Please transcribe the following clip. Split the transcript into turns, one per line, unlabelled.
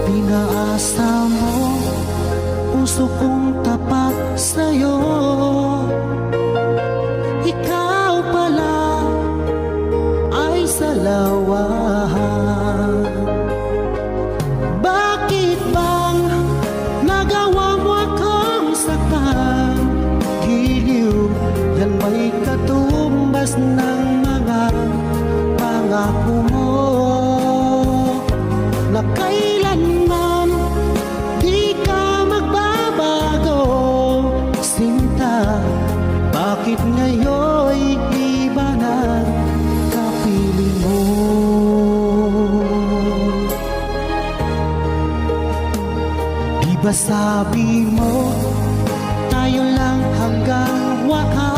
Pinaasa mo puso kong tapat sa'yo. Ikaw pala ay salawahan. Bakit bang nagawa mo akong saktan? Giliw, yan may katumbas ng mga pangako mo na kailanman di ka magbabago. Sinta, bakit ngayon'y iba na kapiling mo? Di ba sabi mo tayo lang hanggang wakas?